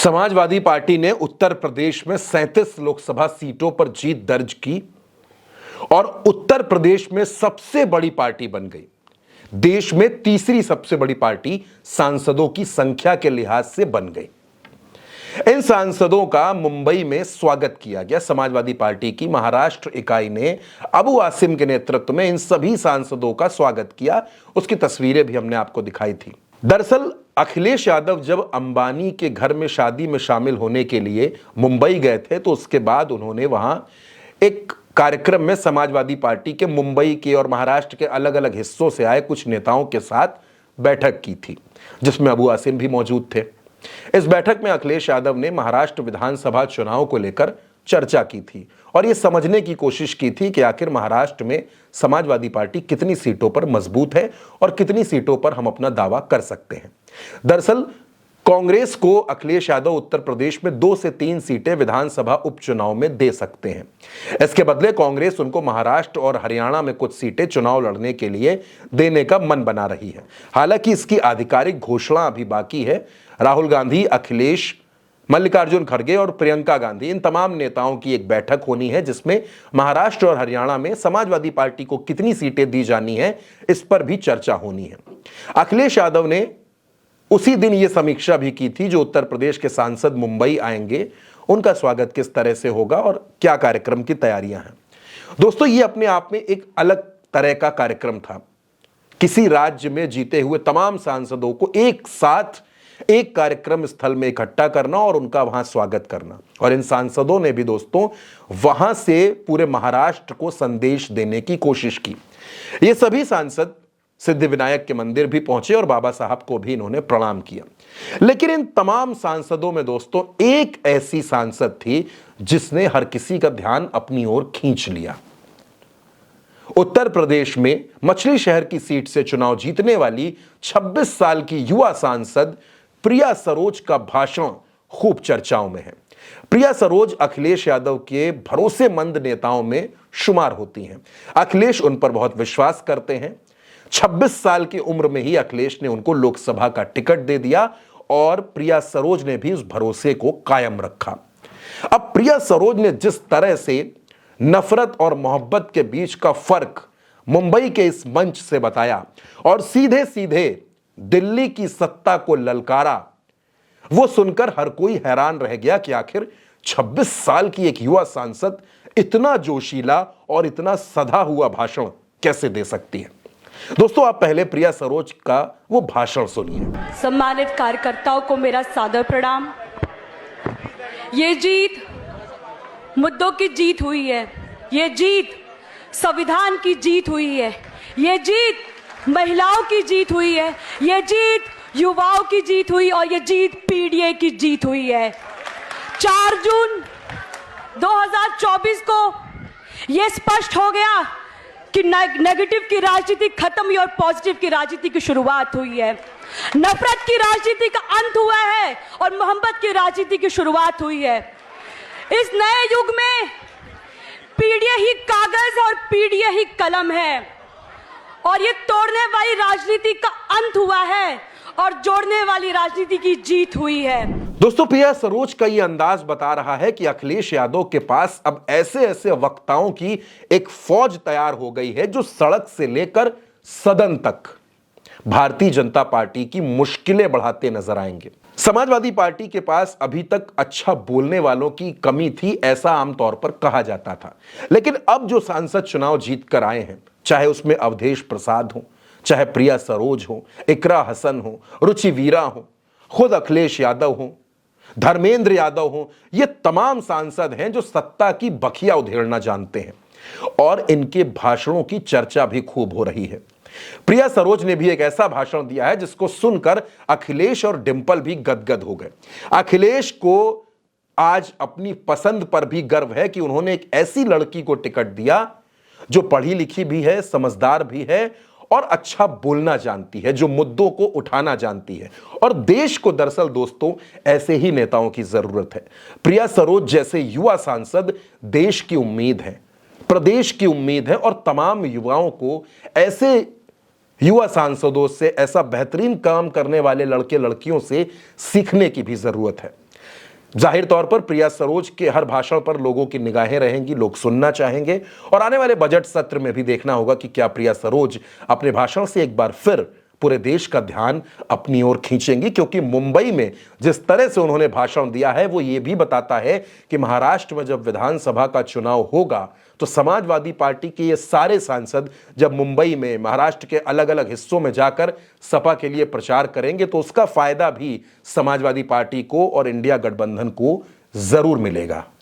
Samajwadi party ने उत्तर प्रदेश में 37 लोकसभा सीटों पर जीत दर्ज की और उत्तर प्रदेश में सबसे बड़ी पार्टी बन गई। देश में तीसरी सबसे बड़ी पार्टी सांसदों की संख्या के लिहाज से बन गई। इन सांसदों का मुंबई में स्वागत किया गया। समाजवादी पार्टी की महाराष्ट्र इकाई ने अबू आसिम के नेतृत्व में इन सभी सांसदों का स्वागत किया। उसकी तस्वीरें भी हमने आपको दिखाई थी। दरअसल अखिलेश यादव जब अंबानी के घर में शादी में शामिल होने के लिए मुंबई गए थे तो उसके बाद उन्होंने वहां एक कार्यक्रम में समाजवादी पार्टी के मुंबई के और महाराष्ट्र के अलग अलग हिस्सों से आए कुछ नेताओं के साथ बैठक की थी, जिसमें अबू आसिम भी मौजूद थे। इस बैठक में अखिलेश यादव ने महाराष्ट्र विधानसभा चुनाव को लेकर चर्चा की थी और यह समझने की कोशिश की थी कि आखिर महाराष्ट्र में समाजवादी पार्टी कितनी सीटों पर मजबूत है और कितनी सीटों पर हम अपना दावा कर सकते हैं। दरअसल कांग्रेस को अखिलेश यादव उत्तर प्रदेश में 2 से 3 सीटें विधानसभा उपचुनाव में दे सकते हैं। इसके बदले कांग्रेस उनको महाराष्ट्र और हरियाणा में कुछ सीटें चुनाव लड़ने के लिए देने का मन बना रही है। हालांकि इसकी आधिकारिक घोषणा अभी बाकी है। राहुल गांधी, अखिलेश, मल्लिकार्जुन खड़गे और प्रियंका गांधी, इन तमाम नेताओं की एक बैठक होनी है जिसमें महाराष्ट्र और हरियाणा में समाजवादी पार्टी को कितनी सीटें दी जानी है इस पर भी चर्चा होनी है। अखिलेश यादव ने उसी दिन यह समीक्षा भी की थी जो उत्तर प्रदेश के सांसद मुंबई आएंगे, उनका स्वागत किस तरह से होगा और क्या कार्यक्रम की तैयारियां हैं। दोस्तों, यह अपने आप में एक अलग तरह का कार्यक्रम था। किसी राज्य में जीते हुए तमाम सांसदों को एक साथ एक कार्यक्रम स्थल में इकट्ठा करना और उनका वहां स्वागत करना। और इन सांसदों ने भी दोस्तों वहां से पूरे महाराष्ट्र को संदेश देने की कोशिश की। ये सभी सांसद सिद्धिविनायक के मंदिर भी पहुंचे और बाबा साहब को भी इन्होंने प्रणाम किया। लेकिन इन तमाम सांसदों में दोस्तों एक ऐसी सांसद थी जिसने हर किसी का ध्यान अपनी ओर खींच लिया। उत्तर प्रदेश में मछली शहर की सीट से चुनाव जीतने वाली 26 साल की युवा सांसद प्रिया सरोज का भाषण खूब चर्चाओं में है। प्रिया सरोज अखिलेश यादव के भरोसेमंद नेताओं में शुमार होती हैं। अखिलेश उन पर बहुत विश्वास करते हैं। 26 साल की उम्र में ही अखिलेश ने उनको लोकसभा का टिकट दे दिया और प्रिया सरोज ने भी उस भरोसे को कायम रखा। अब प्रिया सरोज ने जिस तरह से नफरत और मोहब्बत के बीच का फर्क मुंबई के इस मंच से बताया और सीधे सीधे दिल्ली की सत्ता को ललकारा, वो सुनकर हर कोई हैरान रह गया कि आखिर 26 साल की एक युवा सांसद इतना जोशीला और इतना सधा हुआ भाषण कैसे दे सकती है। दोस्तों, आप पहले प्रिया सरोज का वो भाषण सुनिए। सम्मानित कार्यकर्ताओं को मेरा सादर प्रणाम। ये जीत मुद्दों की जीत हुई है, ये जीत संविधान की जीत हुई है, ये जीत महिलाओं की जीत हुई है, ये जीत युवाओं की जीत हुई और ये जीत पीडीए की जीत हुई है। 4 जून 2024 को ये स्पष्ट हो गया कि नेगेटिव की राजनीति खत्म हुई और पॉजिटिव की राजनीति की शुरुआत हुई है। नफरत की राजनीति का अंत हुआ है और मोहब्बत की राजनीति की शुरुआत हुई है। इस नए युग में पीडीए ही कागज और पीडीए ही कलम है और ये तोड़ने वाली राजनीति का अंत हुआ है और जोड़ने वाली राजनीति की जीत हुई है। दोस्तों, प्रिया सरोज का यह अंदाज बता रहा है कि अखिलेश यादव के पास अब ऐसे ऐसे वक्ताओं की एक फौज तैयार हो गई है जो सड़क से लेकर सदन तक भारतीय जनता पार्टी की मुश्किलें बढ़ाते नजर आएंगे। समाजवादी पार्टी के पास अभी तक अच्छा बोलने वालों की कमी थी, ऐसा आमतौर पर कहा जाता था। लेकिन अब जो सांसद चुनाव जीत कर आए हैं, चाहे उसमें अवधेश प्रसाद हो, चाहे प्रिया सरोज हो, इकरा हसन हो, रुचि वीरा हो, खुद अखिलेश यादव हो, धर्मेंद्र यादव हो, ये तमाम सांसद हैं जो सत्ता की बखिया उधेड़ना जानते हैं और इनके भाषणों की चर्चा भी खूब हो रही है। प्रिया सरोज ने भी एक ऐसा भाषण दिया है जिसको सुनकर अखिलेश और डिंपल भी गदगद हो गए। अखिलेश को आज अपनी पसंद पर भी गर्व है कि उन्होंने एक ऐसी लड़की को टिकट दिया जो पढ़ी लिखी भी है, समझदार भी है और अच्छा बोलना जानती है, जो मुद्दों को उठाना जानती है। और देश को दरअसल दोस्तों ऐसे ही नेताओं की जरूरत है। प्रिया सरोज जैसे युवा सांसद देश की उम्मीद है, प्रदेश की उम्मीद है और तमाम युवाओं को ऐसे युवा सांसदों से, ऐसा बेहतरीन काम करने वाले लड़के लड़कियों से सीखने की भी जरूरत है। जाहिर तौर पर प्रिया सरोज के हर भाषण पर लोगों की निगाहें रहेंगी, लोग सुनना चाहेंगे और आने वाले बजट सत्र में भी देखना होगा कि क्या प्रिया सरोज अपने भाषण से एक बार फिर पूरे देश का ध्यान अपनी ओर खींचेंगी, क्योंकि मुंबई में जिस तरह से उन्होंने भाषण दिया है वो ये भी बताता है कि महाराष्ट्र में जब विधानसभा का चुनाव होगा तो समाजवादी पार्टी के ये सारे सांसद जब मुंबई में महाराष्ट्र के अलग अलग हिस्सों में जाकर सपा के लिए प्रचार करेंगे तो उसका फायदा भी समाजवादी पार्टी को और इंडिया गठबंधन को जरूर मिलेगा।